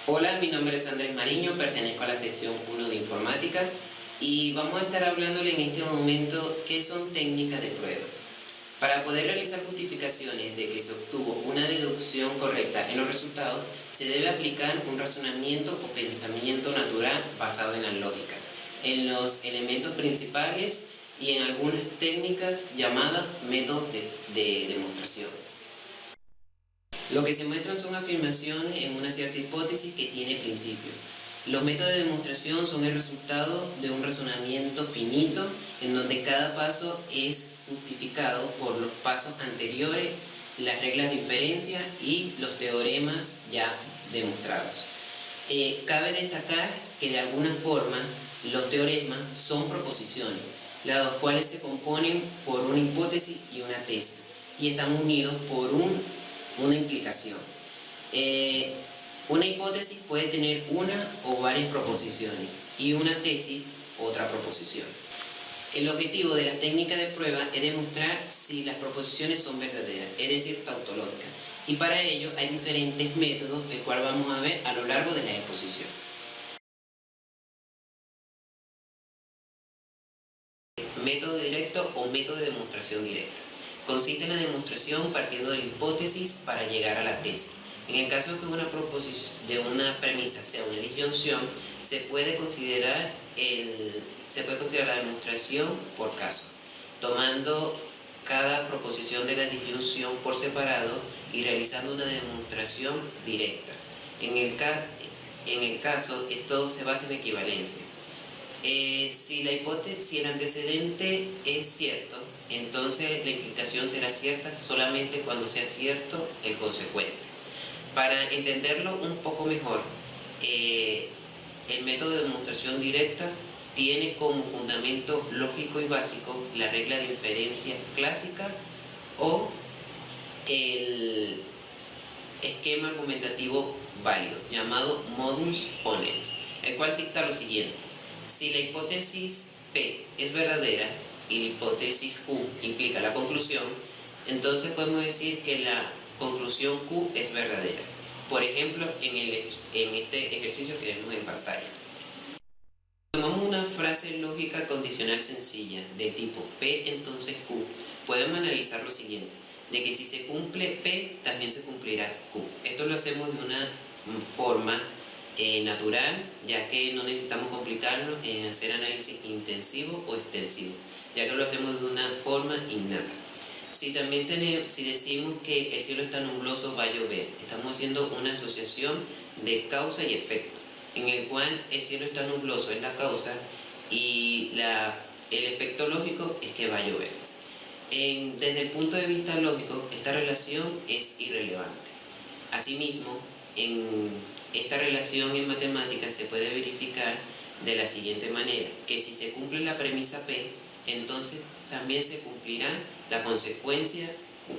Hola, mi nombre es Andrés Mariño, pertenezco a la sección 1 de Informática y vamos a estar hablándole en este momento qué son técnicas de prueba. Para poder realizar justificaciones de que se obtuvo una deducción correcta en los resultados, se debe aplicar un razonamiento o pensamiento natural basado en la lógica, en los elementos principales y en algunas técnicas llamadas métodos de demostración. Lo que se muestran son afirmaciones en una cierta hipótesis que tiene principio. Los métodos de demostración son el resultado de un razonamiento finito en donde cada paso es justificado por los pasos anteriores, las reglas de inferencia y los teoremas ya demostrados. Cabe destacar que de alguna forma los teoremas son proposiciones, las cuales se componen por una hipótesis y una tesis y están unidos por una implicación. Una hipótesis puede tener una o varias proposiciones y una tesis otra proposición. El objetivo de la técnica de prueba es demostrar si las proposiciones son verdaderas, es decir, tautológicas. Y para ello hay diferentes métodos, el cual vamos a ver a lo largo de la exposición. Método directo o método de demostración directa. Consiste en la demostración partiendo de la hipótesis para llegar a la tesis. En el caso que de una premisa sea una disyunción, se puede considerar la demostración por caso, tomando cada proposición de la disyunción por separado y realizando una demostración directa. En el caso, esto se basa en equivalencia. Si el antecedente es cierto, entonces la implicación será cierta solamente cuando sea cierto el consecuente. Para entenderlo un poco mejor, el método de demostración directa tiene como fundamento lógico y básico la regla de inferencia clásica o el esquema argumentativo válido, llamado modus ponens, el cual dicta lo siguiente. Si la hipótesis P es verdadera y la hipótesis Q implica la conclusión, entonces podemos decir que la conclusión Q es verdadera. Por ejemplo, en este ejercicio que vemos en pantalla. Tomamos una frase lógica condicional sencilla de tipo P entonces Q. Podemos analizar lo siguiente, de que si se cumple P, también se cumplirá Q. Esto lo hacemos de una forma natural, ya que no necesitamos complicarnos en hacer análisis intensivo o extensivo, ya que lo hacemos de una forma innata. Si decimos que el cielo está nubloso, va a llover, estamos haciendo una asociación de causa y efecto, en el cual el cielo está nubloso es la causa y el efecto lógico es que va a llover. Desde el punto de vista lógico, esta relación es irrelevante. Asimismo, esta relación en matemáticas se puede verificar de la siguiente manera, que si se cumple la premisa P, entonces también se cumplirá la consecuencia Q.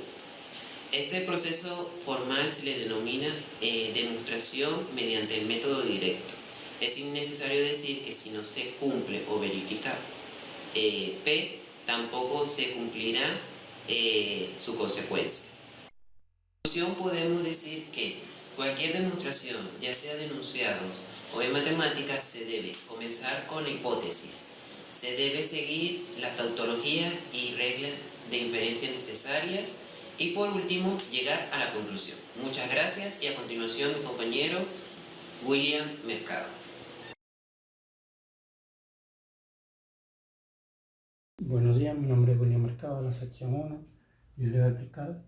Este proceso formal se le denomina demostración mediante el método directo. Es innecesario decir que si no se cumple o verifica P, tampoco se cumplirá su consecuencia. En conclusión, podemos decir que cualquier demostración, ya sea de enunciados o en matemáticas, se debe comenzar con la hipótesis. Se debe seguir la tautología y reglas de inferencia necesarias y por último llegar a la conclusión. Muchas gracias y a continuación mi compañero William Mercado. Buenos días, mi nombre es William Mercado de la sección 1. Yo les voy a explicar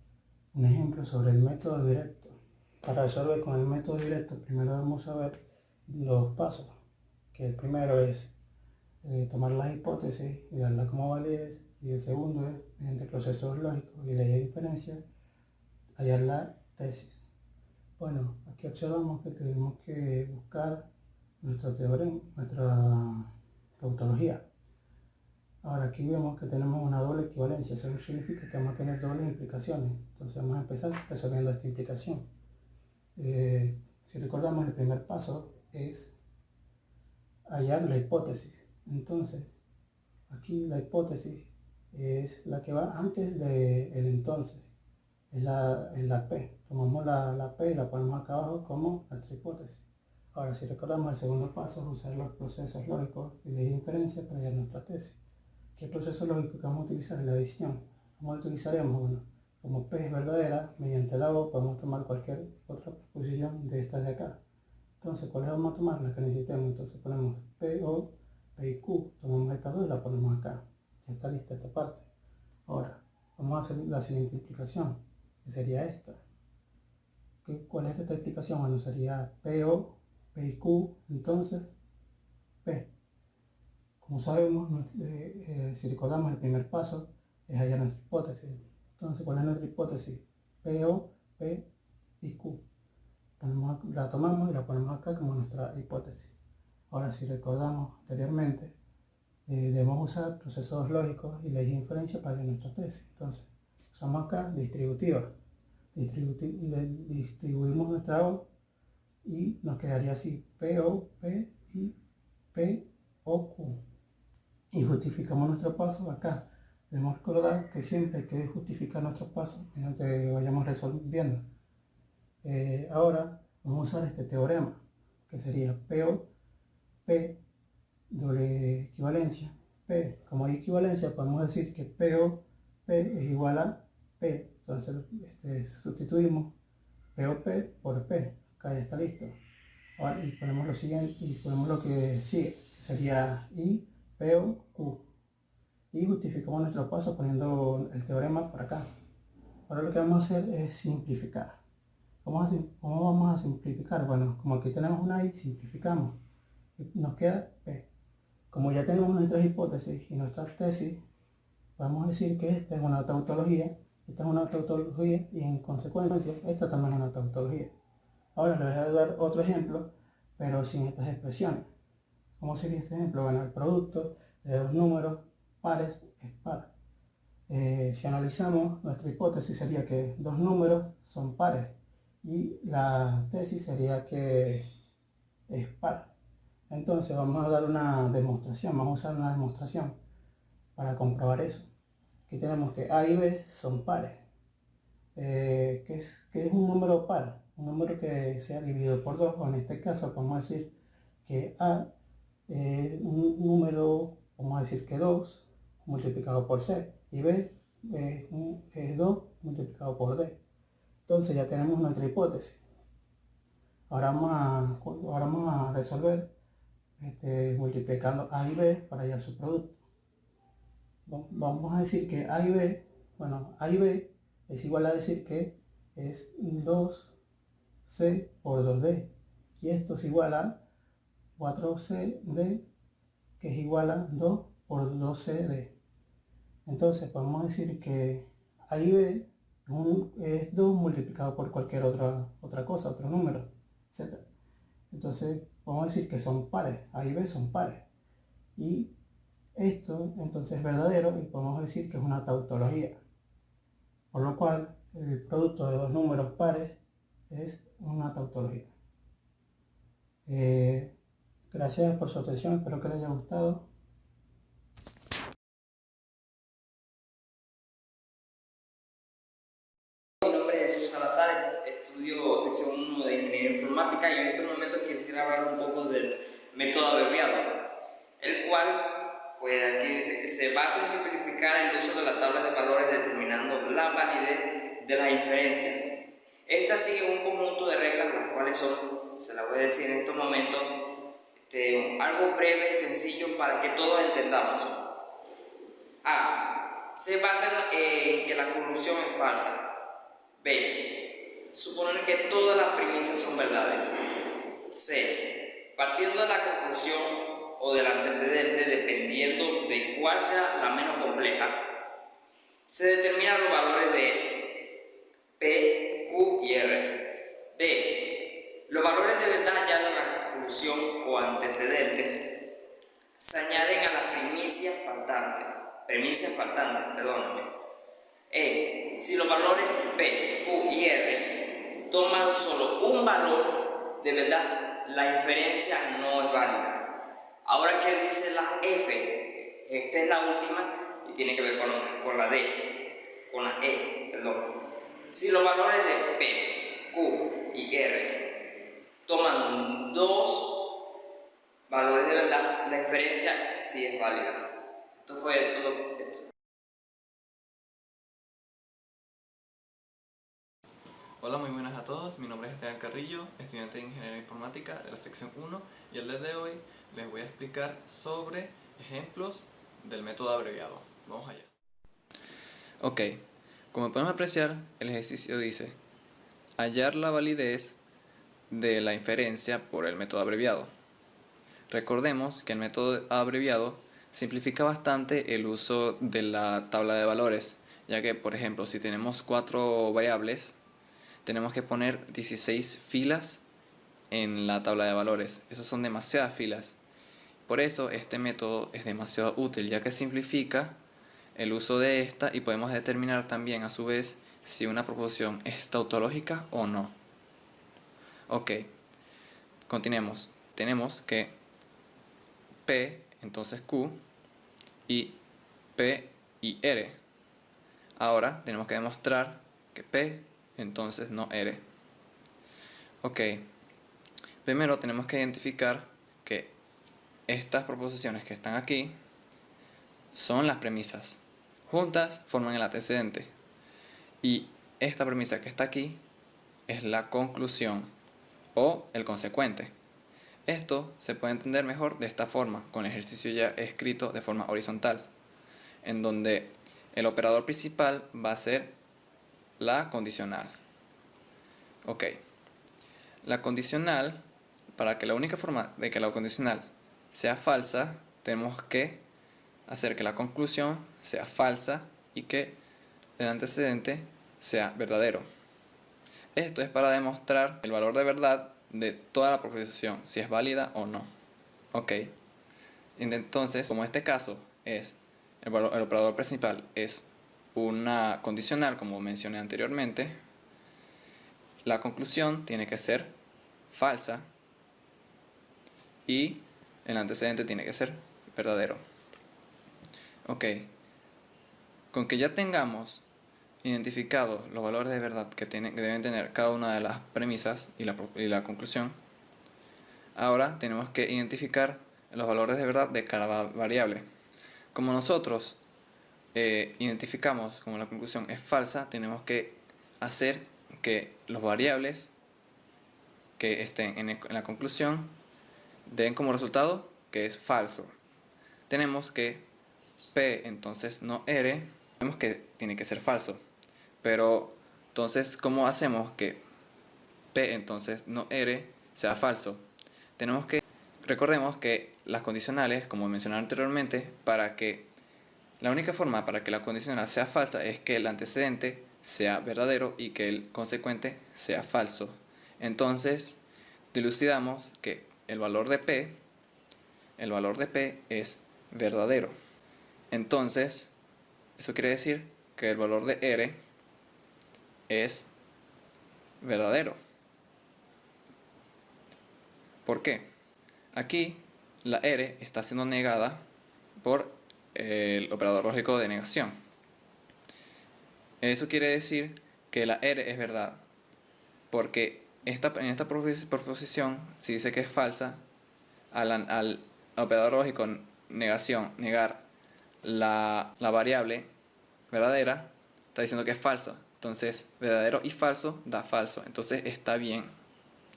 un ejemplo sobre el método directo. Para resolver con el método directo, primero vamos a ver los pasos, que el primero es tomar las hipótesis y darla como validez, y el segundo es, mediante procesos lógicos y leyes de diferencia, hallar la tesis. Bueno, aquí observamos que tenemos que buscar nuestro teorema, nuestra tautología. Ahora aquí vemos que tenemos una doble equivalencia, eso significa que vamos a tener dobles implicaciones. Entonces vamos a empezar resolviendo esta implicación. Si recordamos, el primer paso es hallar la hipótesis. Entonces, aquí la hipótesis es la que va antes del entonces, es la P. Tomamos la P y la ponemos acá abajo como nuestra hipótesis. Ahora, si recordamos, el segundo paso es usar los procesos lógicos y de inferencia para hallar nuestra tesis. ¿Qué proceso lógico que vamos a utilizar en la adición? ¿Cómo utilizaremos? Bueno, como P es verdadera, mediante la O podemos tomar cualquier otra proposición de estas de acá. Entonces, ¿cuáles vamos a tomar? Las que necesitemos. Entonces ponemos P, O, P y Q. Tomamos estas dos y la ponemos acá. Ya está lista esta parte. Ahora, vamos a hacer la siguiente implicación, que sería esta. ¿Cuál es esta explicación? Bueno, sería PO, P y Q, entonces P. Como sabemos, si recordamos el primer paso, es hallar nuestra hipótesis. Entonces, ¿cuál es nuestra hipótesis? PO, P y Q. La tomamos y la ponemos acá como nuestra hipótesis. Ahora, si recordamos anteriormente, debemos usar procesos lógicos y leyes de inferencia para hallar nuestra tesis. Entonces, usamos acá distributivas. Distribuimos nuestra O y nos quedaría así: PO, P y P, O, Q. Y justificamos nuestro paso acá. Debemos recordar que siempre hay que justificar nuestros pasos mediante vayamos resolviendo. Ahora vamos a usar este teorema, que sería PO, P, doble equivalencia, P. Como hay equivalencia, podemos decir que PO, P es igual a P. Entonces sustituimos POP por P. Acá ya está listo. Ahora, y ponemos lo siguiente, y ponemos lo que sigue, que sería I, PO, Q. Y justificamos nuestro paso poniendo el teorema por acá. Ahora lo que vamos a hacer es simplificar. ¿Cómo vamos a simplificar? Bueno, como aquí tenemos una I, simplificamos. Y nos queda P. Como ya tenemos nuestras hipótesis y nuestra tesis, vamos a decir que esta es una tautología, esta es una tautología y en consecuencia esta también es una tautología. Ahora les voy a dar otro ejemplo, pero sin estas expresiones. ¿Cómo sería este ejemplo? Bueno, el producto de dos números pares es par. Si analizamos, nuestra hipótesis sería que dos números son pares y la tesis sería que es par. Entonces vamos a dar una demostración, vamos a usar una demostración para comprobar eso. Aquí tenemos que A y B son pares. ¿Qué es un número par? Un número que sea dividido por 2, o en este caso podemos decir que A es un número, vamos a decir que 2 multiplicado por C, y B es 2 multiplicado por D. Entonces ya tenemos nuestra hipótesis. Ahora vamos a resolver multiplicando A y B para hallar su producto. Vamos a decir que A y B, bueno, A y B es igual a decir que es 2C por 2D. Y esto es igual a 4CD, que es igual a 2 por 2CD. Entonces podemos decir que A y B es 2 multiplicado por cualquier otra cosa, otro número, etc. Entonces podemos decir que son pares, A y B son pares. Y esto entonces es verdadero y podemos decir que es una tautología. Por lo cual el producto de dos números pares es una tautología. Gracias por su atención, espero que les haya gustado. Mi nombre es Jesús Salazar, estudio sección 1 de Ingeniería Informática y en estos momentos quisiera hablar un poco del método abreviado, el cual pues aquí se basa en simplificar el uso de la tabla de valores determinando la validez de las inferencias. Esta sigue un conjunto de reglas, las cuales son, se las voy a decir en estos momentos, algo breve y sencillo para que todos entendamos. A. Se basa en que la conclusión es falsa. B. Suponer que todas las premisas son verdades. C. Partiendo de la conclusión o del antecedente, dependiendo de cuál sea la menos compleja, se determinan los valores de P, Q y R. D. Los valores de verdad hallados en la conclusión o antecedentes se añaden a las premisas faltantes, perdóname. E. Si los valores P, Q y R toman solo un valor de verdad, la inferencia no es válida. Ahora, ¿qué dice la F? Esta es la última y tiene que ver con la D, con la E, perdón. Si los valores de P, Q y R toman dos valores de verdad, la inferencia sí es válida. Esto fue todo. Hola, muy buenas a todos. Mi nombre es Esteban Carrillo, estudiante de Ingeniería Informática de la sección 1, y el día de hoy les voy a explicar sobre ejemplos del método abreviado. Vamos allá. Ok, como podemos apreciar, el ejercicio dice hallar la validez de la inferencia por el método abreviado. Recordemos que el método abreviado simplifica bastante el uso de la tabla de valores, ya que, por ejemplo, si tenemos 4 variables, tenemos que poner 16 filas en la tabla de valores. Esas son demasiadas filas. Por eso este método es demasiado útil, ya que simplifica el uso de esta y podemos determinar también a su vez si una proposición es tautológica o no. Ok, continuemos. Tenemos que P, entonces Q, y P y R. Ahora tenemos que demostrar que P, entonces no R. Ok, primero tenemos que identificar que estas proposiciones que están aquí son las premisas. Juntas forman el antecedente. Y esta premisa que está aquí es la conclusión o el consecuente. Esto se puede entender mejor de esta forma, con el ejercicio ya escrito de forma horizontal, en donde el operador principal va a ser la condicional. Ok, la condicional, para que la única forma de que la condicional sea falsa, tenemos que hacer que la conclusión sea falsa y que el antecedente sea verdadero. Esto es para demostrar el valor de verdad de toda la proposición, si es válida o no. Ok, entonces, como este caso es el operador principal es una condicional, como mencioné anteriormente, la conclusión tiene que ser falsa y el antecedente tiene que ser verdadero. Ok, con que ya tengamos identificados los valores de verdad que deben tener cada una de las premisas y la conclusión, ahora tenemos que identificar los valores de verdad de cada variable. Como nosotros identificamos como la conclusión es falsa, tenemos que hacer que los variables que estén en la conclusión den como resultado que es falso. Tenemos que P entonces no R, vemos que tiene que ser falso. Pero entonces, ¿cómo hacemos que P entonces no R sea falso? Recordemos que las condicionales, como mencioné anteriormente, la única forma para que la condicional sea falsa es que el antecedente sea verdadero y que el consecuente sea falso. Entonces, dilucidamos que el valor de P es verdadero. Entonces, eso quiere decir que el valor de R es verdadero. ¿Por qué? Aquí la R está siendo negada por el operador lógico de negación. Eso quiere decir que la R es verdad, porque en esta proposición, si dice que es falsa, al operador lógico negación negar la variable verdadera, está diciendo que es falsa. Entonces, verdadero y falso da falso. Entonces, está bien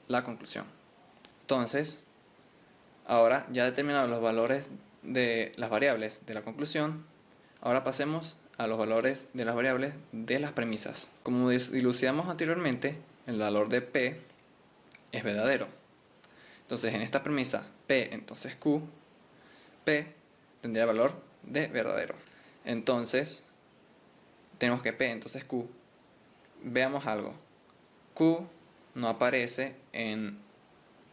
la conclusión. Entonces, ahora ya determinados los valores de las variables de la conclusión, ahora pasemos a los valores de las variables de las premisas. Como dilucidamos anteriormente, el valor de P es verdadero. Entonces, en esta premisa P, entonces Q, P tendría el valor de verdadero. Entonces, tenemos que P, entonces Q. Veamos algo. Q no aparece en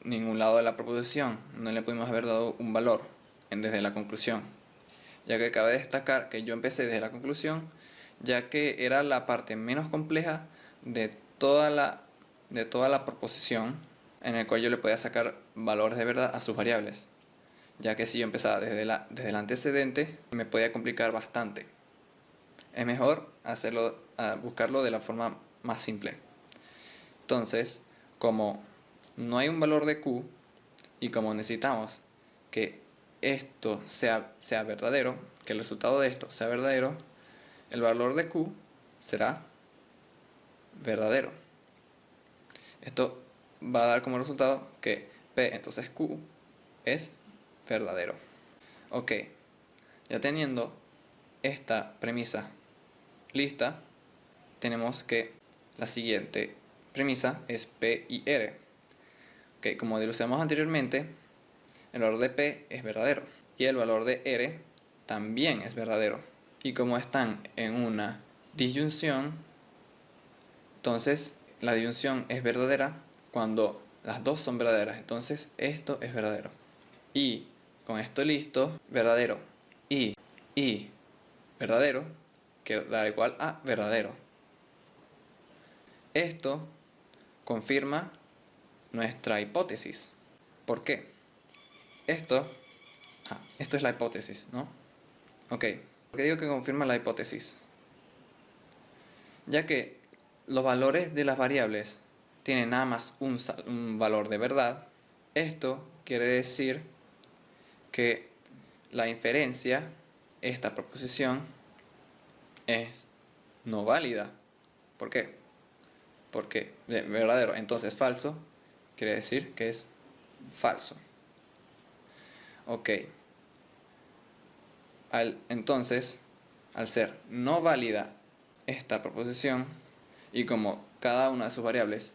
ningún lado de la proposición. No le pudimos haber dado un valor desde la conclusión. Ya que cabe destacar que yo empecé desde la conclusión, ya que era la parte menos compleja de toda la proposición, en el cual yo le podía sacar valores de verdad a sus variables. Ya que si yo empezaba desde el antecedente, me podía complicar bastante. Es mejor buscarlo de la forma más simple. Entonces, como no hay un valor de Q, y como necesitamos que esto sea verdadero, que el resultado de esto sea verdadero, el valor de Q será verdadero. Esto va a dar como resultado que P, entonces Q, es verdadero. Ok, ya teniendo esta premisa lista, tenemos que la siguiente premisa es P y R. Ok, como dilucidamos anteriormente, el valor de P es verdadero y el valor de R también es verdadero. Y como están en una disyunción, entonces la disyunción es verdadera cuando las dos son verdaderas. Entonces esto es verdadero. Y con esto listo, verdadero y verdadero, que da igual a verdadero. Esto confirma nuestra hipótesis. ¿Por qué? Esto es la hipótesis, ¿no? Ok, ¿por qué digo que confirma la hipótesis? Ya que los valores de las variables tienen nada más un valor de verdad, esto quiere decir que la inferencia, esta proposición, es no válida. ¿Por qué? Porque verdadero, entonces falso, quiere decir que es falso. Ok. Entonces, al ser no válida esta proposición, y como cada una de sus variables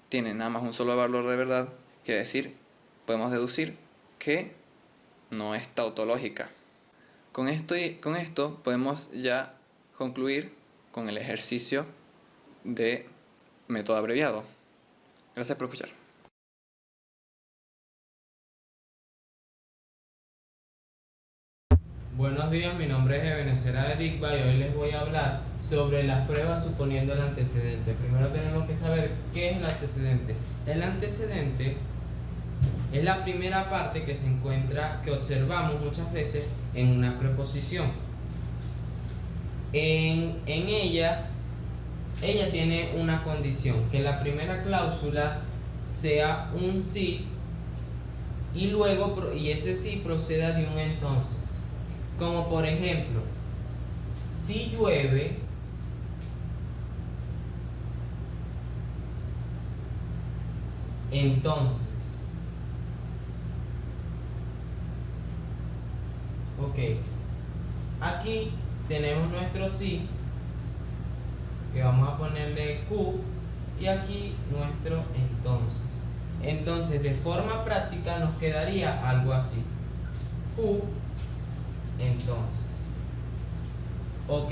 tiene nada más un solo valor de verdad, quiere decir, podemos deducir que no es tautológica. Con esto podemos ya concluir con el ejercicio de método abreviado. Gracias por escuchar. Buenos días, mi nombre es Ebenezer Aderigba y hoy les voy a hablar sobre las pruebas suponiendo el antecedente. Primero tenemos que saber qué es el antecedente. El antecedente es la primera parte que se encuentra, que observamos muchas veces en una preposición. En ella tiene una condición, que la primera cláusula sea un sí y ese sí proceda de un entonces. Como por ejemplo, si llueve, entonces. Ok. Aquí tenemos nuestro sí, que vamos a ponerle Q, y aquí nuestro entonces. Entonces, de forma práctica nos quedaría algo así. Q, entonces. Ok.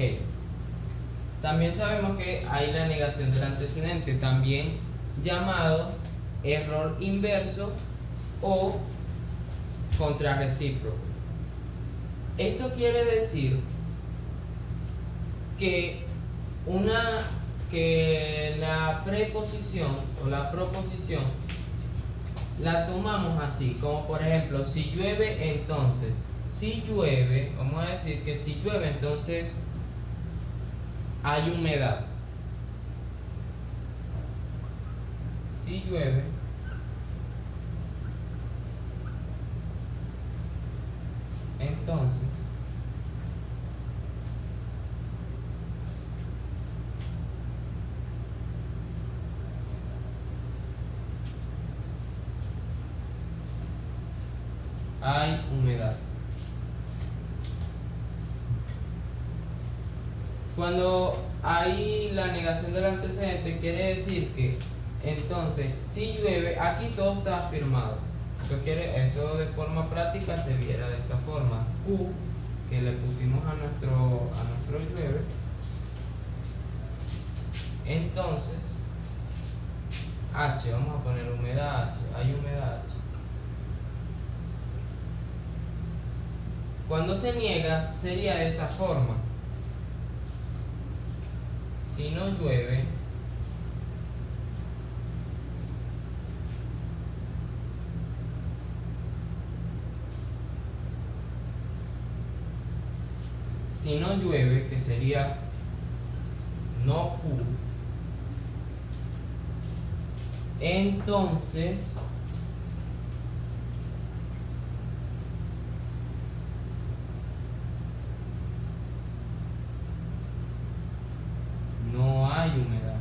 También sabemos que hay la negación del antecedente, también llamado error inverso o contrarrecíproco. Esto quiere decir que la preposición o la proposición la tomamos así, como por ejemplo, si llueve, entonces. Si llueve, vamos a decir que si llueve, entonces hay humedad. Si llueve, entonces hay humedad. Cuando hay la negación del antecedente, quiere decir que entonces, si llueve, aquí todo está afirmado. Esto de forma práctica se viera de esta forma. Q, que le pusimos a nuestro llueve. Entonces, H, vamos a poner humedad H, hay humedad H. Cuando se niega, sería de esta forma. Si no llueve, que sería no Q, entonces no hay humedad.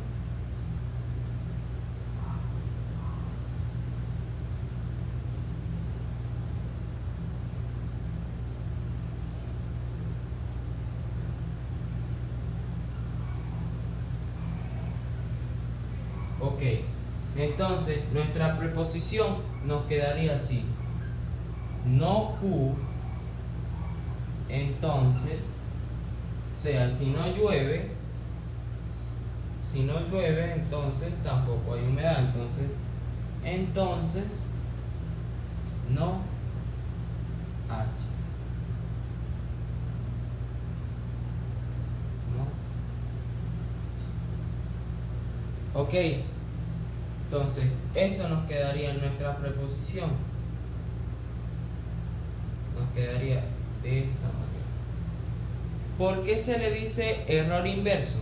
Ok, entonces nuestra preposición nos quedaría así: no Q, entonces, o sea, si no llueve, entonces tampoco hay humedad. Entonces no H. No. Ok, entonces esto nos quedaría en nuestra preposición. Nos quedaría de esta manera. ¿Por qué se le dice error inverso?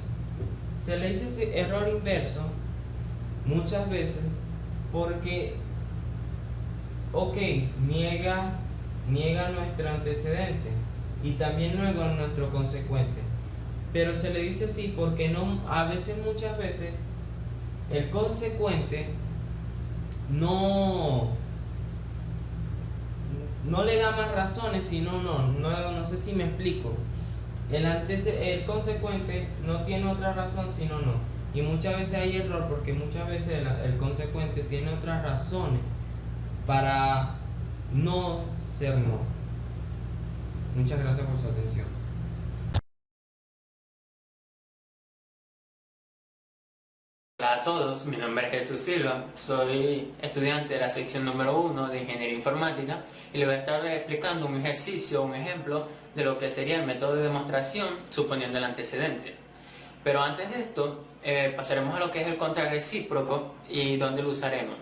Se le dice error inverso muchas veces porque, ok, niega nuestro antecedente y también niega nuestro consecuente, pero se le dice así porque muchas veces el consecuente no le da más razones, sino no sé si me explico. El consecuente no tiene otra razón sino no. Y muchas veces hay error porque muchas veces el consecuente tiene otras razones para no ser no. Muchas gracias por su atención. Hola a todos, mi nombre es Jesús Silva, soy estudiante de la sección número 1 de Ingeniería Informática y les voy a estar explicando un ejercicio, un ejemplo de lo que sería el método de demostración suponiendo el antecedente. Pero antes de esto, pasaremos a lo que es el contrarrecíproco y dónde lo usaremos.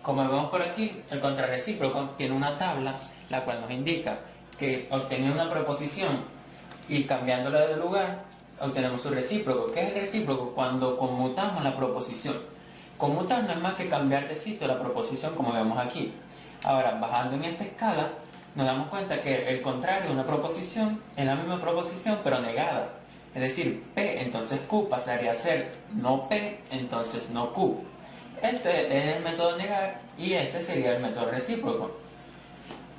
Como vemos por aquí, el contrarrecíproco tiene una tabla la cual nos indica que obteniendo una proposición y cambiándola de lugar, obtenemos su recíproco. ¿Qué es el recíproco? Cuando conmutamos la proposición. Conmutar no es más que cambiar de sitio la proposición, como vemos aquí. Ahora, bajando en esta escala, nos damos cuenta que el contrario de una proposición es la misma proposición, pero negada. Es decir, P, entonces Q pasaría a ser no P, entonces no Q. Este es el método negar y este sería el método recíproco.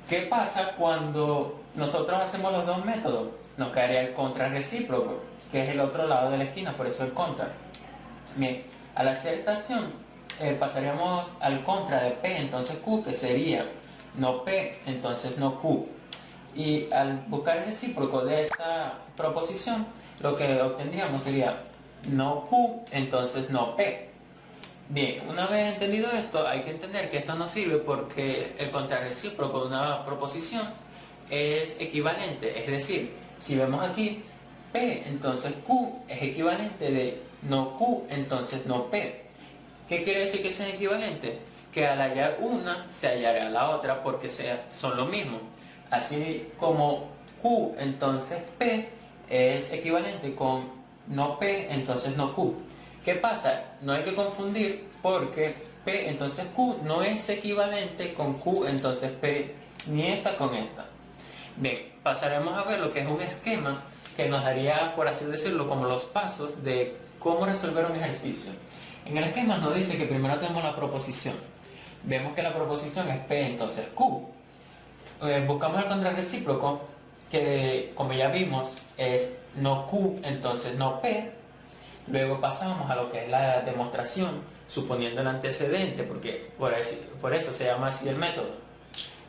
¿Qué pasa cuando nosotros hacemos los dos métodos? Nos quedaría el contrarrecíproco, que es el otro lado de la esquina, por eso el contra. Bien, al hacer esta acción pasaríamos al contra de P, entonces Q, que sería no P, entonces no Q. Y al buscar el recíproco de esta proposición, lo que obtendríamos sería no Q, entonces no P. Bien, una vez entendido esto, hay que entender que esto no sirve porque el contrarrecíproco de una proposición es equivalente. Es decir, si vemos aquí, P, entonces Q es equivalente de no Q, entonces no P. ¿Qué quiere decir que sean equivalentes? Que al hallar una, se hallará la otra porque son lo mismo. Así como Q, entonces P, es equivalente con no P, entonces no Q. ¿Qué pasa? No hay que confundir porque P, entonces Q, no es equivalente con Q, entonces P, ni esta con esta. Bien, pasaremos a ver lo que es un esquema que nos daría, por así decirlo, como los pasos de cómo resolver un ejercicio. En el esquema nos dice que primero tenemos la proposición. Vemos que la proposición es P, entonces Q. Buscamos el contrarrecíproco, que como ya vimos es no Q, entonces no P. Luego pasamos a lo que es la demostración, suponiendo el antecedente, porque por eso se llama así el método.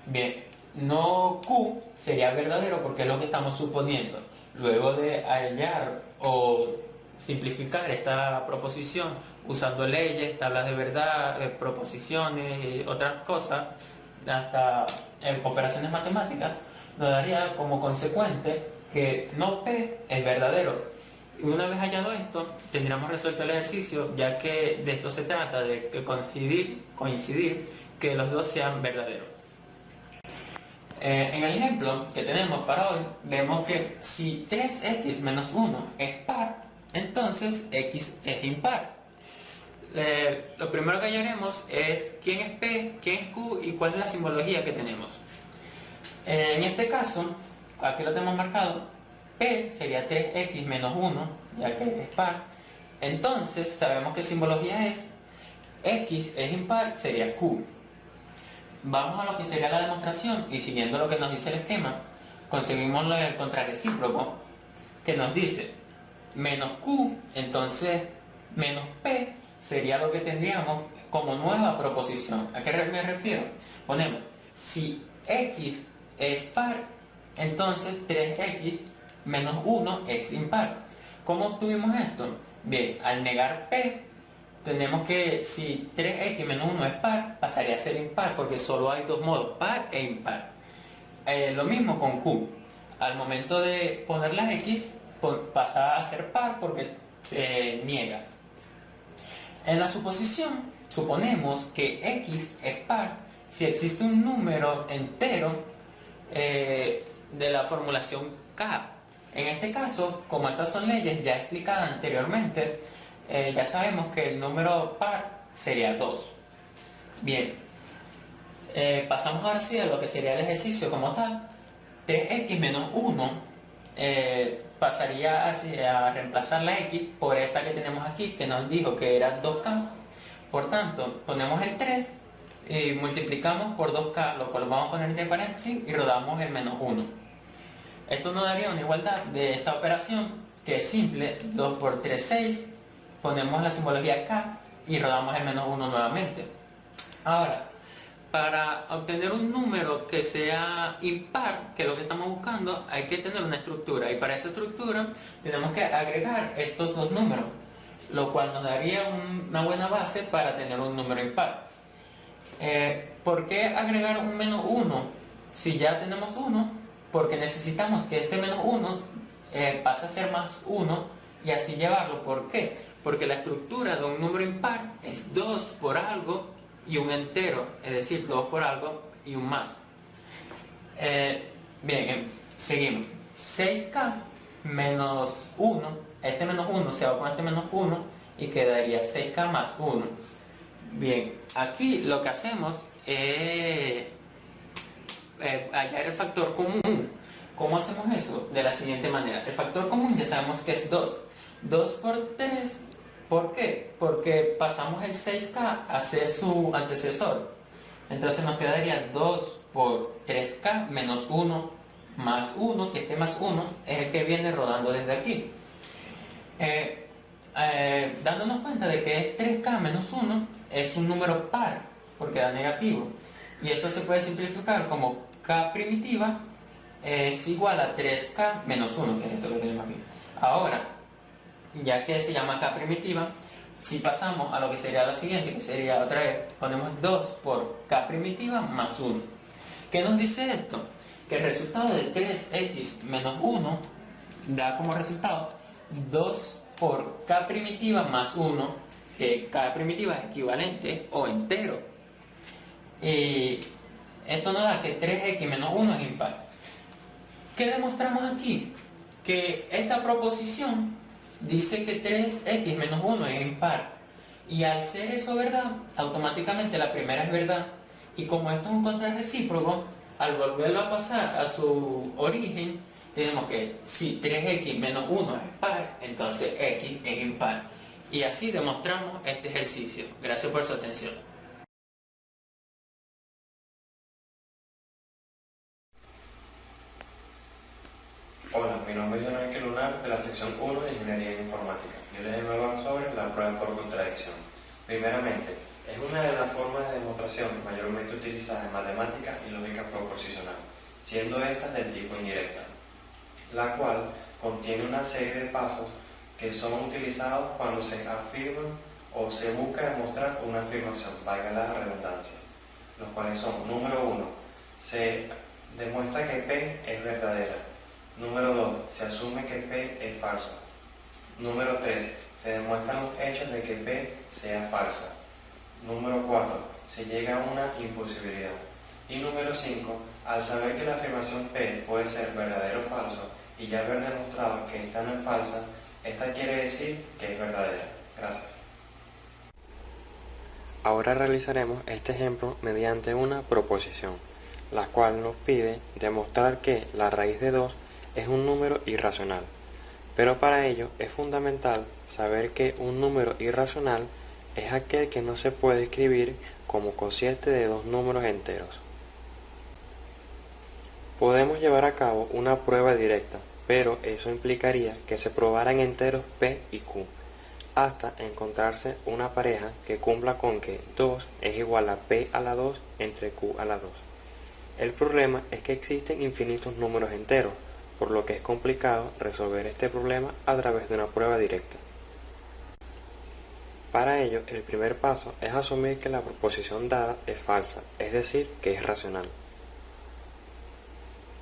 Bien, no Q sería verdadero porque es lo que estamos suponiendo. Luego de hallar o simplificar esta proposición usando leyes, tablas de verdad, proposiciones y otras cosas, hasta operaciones matemáticas, nos daría como consecuente que no P es verdadero. Y una vez hallado esto, tendríamos resuelto el ejercicio, ya que de esto se trata, de que coincidir que los dos sean verdaderos. En el ejemplo que tenemos para hoy, vemos que si 3x menos 1 es par, entonces x es impar. lo primero que hallaremos es quién es P, quién es Q y cuál es la simbología que tenemos. En este caso, aquí lo tenemos marcado, P sería 3x menos 1, ya que es par. Entonces sabemos qué simbología es. X es impar, sería Q. Vamos a lo que sería la demostración y siguiendo lo que nos dice el esquema, conseguimos el contrarrecíproco que nos dice menos Q, entonces menos P sería lo que tendríamos como nueva proposición. ¿A qué me refiero? Ponemos, si X es par, entonces 3X menos 1 es impar. ¿Cómo obtuvimos esto? Bien, al negar P, tenemos que, si 3X menos 1 es par, pasaría a ser impar, porque solo hay dos modos, par e impar. Lo mismo con Q. Al momento de poner las X, pasa a ser par porque se niega. En la suposición, suponemos que X es par si existe un número entero de la formulación K. En este caso, como estas son leyes ya explicadas anteriormente, ya sabemos que el número par sería 2. Bien, pasamos ahora sí a lo que sería el ejercicio como tal. 3x menos 1 pasaría así a reemplazar la x por esta que tenemos aquí, que nos dijo que era 2k. Por tanto, ponemos el 3 y multiplicamos por 2k, lo cual vamos a poner entre paréntesis y rodamos el menos 1. Esto nos daría una igualdad de esta operación, que es simple. 2 por 3, 6. Ponemos la simbología k y rodamos el menos 1 nuevamente. Ahora, para obtener un número que sea impar, que es lo que estamos buscando, hay que tener una estructura. Y para esa estructura tenemos que agregar estos dos números, lo cual nos daría una buena base para tener un número impar. ¿Por qué agregar un menos 1 si ya tenemos 1? Porque necesitamos que este menos 1 pase a ser más 1 y así llevarlo. ¿Por qué? Porque la estructura de un número impar es 2 por algo y un entero, es decir, 2 por algo y un más. Bien, seguimos. 6k menos 1, este menos 1 se va con este menos 1 y quedaría 6k más 1. Bien, aquí lo que hacemos es hallar el factor común. ¿Cómo hacemos eso? De la siguiente manera. El factor común ya sabemos que es 2. 2 por 3, ¿por qué? Porque pasamos el 6k a ser su antecesor. Entonces nos quedaría 2 por 3k menos 1 más 1, que este más 1 es el que viene rodando desde aquí. Dándonos cuenta de que es 3k menos 1, es un número par, porque da negativo. Y esto se puede simplificar como k primitiva es igual a 3k menos 1, que es esto que tenemos aquí. Ahora, ya que se llama k primitiva, si pasamos a lo que sería lo siguiente, que sería otra vez, ponemos 2 por k primitiva más 1. ¿Qué nos dice esto? Que el resultado de 3x menos 1 da como resultado 2 por k primitiva más 1, que k primitiva es equivalente o entero. Y esto nos da que 3x menos 1 es impar. ¿Qué demostramos aquí? Que esta proposición dice que 3x menos 1 es impar. Y al ser eso verdad, automáticamente la primera es verdad. Y como esto es un contrarrecíproco, al volverlo a pasar a su origen, tenemos que si 3x menos 1 es par, entonces x es impar. Y así demostramos este ejercicio. Gracias por su atención. Hola, mi nombre es Jonathan Lunar de la sección 1 de Ingeniería Informática. Yo les voy a hablar sobre la prueba por contradicción. Primeramente, es una de las formas de demostración mayormente utilizadas en matemática y lógica proposicional, siendo esta del tipo indirecta, la cual contiene una serie de pasos que son utilizados cuando se afirman o se busca demostrar una afirmación, valga la redundancia, los cuales son: número 1, se demuestra que P es verdadera. Número 2, se asume que P es falsa. Número 3, se demuestran los hechos de que P sea falsa. Número 4, se llega a una imposibilidad. Y número 5, al saber que la afirmación P puede ser verdadero o falso y ya haber demostrado que esta no es falsa, esta quiere decir que es verdadera. Gracias. Ahora realizaremos este ejemplo mediante una proposición, la cual nos pide demostrar que la raíz de 2 es un número irracional. Pero para ello es fundamental saber que un número irracional es aquel que no se puede escribir como cociente de dos números enteros. Podemos llevar a cabo una prueba directa, pero eso implicaría que se probaran enteros p y q, hasta encontrarse una pareja que cumpla con que 2 es igual a p a la 2 entre q a la 2. El problema es que existen infinitos números enteros, por lo que es complicado resolver este problema a través de una prueba directa. Para ello, el primer paso es asumir que la proposición dada es falsa, es decir, que es racional.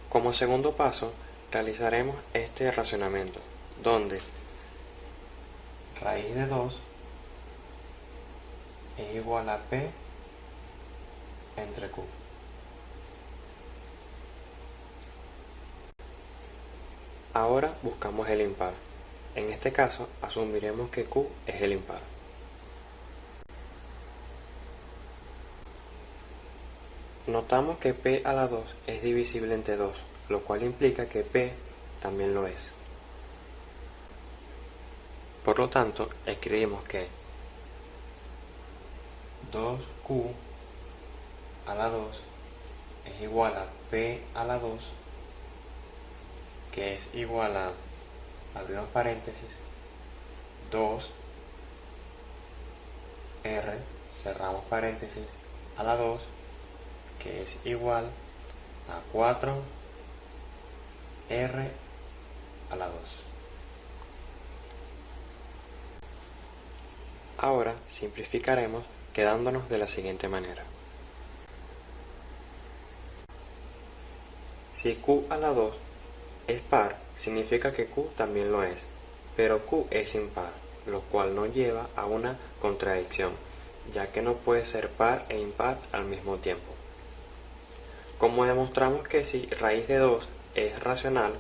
Como segundo paso, realizaremos este racionamiento, donde raíz de 2 es igual a p entre q. Ahora buscamos el impar. En este caso, asumiremos que q es el impar. Notamos que p a la 2 es divisible entre 2, lo cual implica que p también lo es. Por lo tanto, escribimos que 2q a la 2 es igual a p a la 2, que es igual a, abrimos paréntesis, 2r, cerramos paréntesis, a la 2, que es igual a 4r a la 2. Ahora simplificaremos quedándonos de la siguiente manera. Si q a la 2 es par, significa que q también lo es, pero q es impar, lo cual nos lleva a una contradicción, ya que no puede ser par e impar al mismo tiempo. Como demostramos que si raíz de 2 es racional,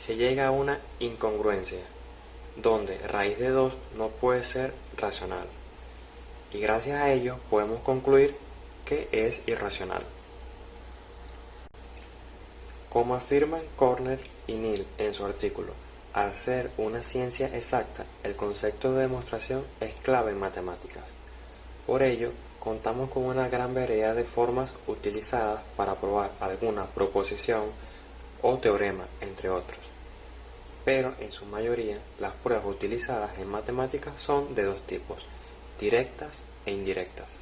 se llega a una incongruencia, donde raíz de 2 no puede ser racional, y gracias a ello podemos concluir que es irracional. Como afirman Corner y Neal en su artículo, al ser una ciencia exacta, el concepto de demostración es clave en matemáticas. Por ello, contamos con una gran variedad de formas utilizadas para probar alguna proposición o teorema, entre otros. Pero en su mayoría, las pruebas utilizadas en matemáticas son de dos tipos, directas e indirectas.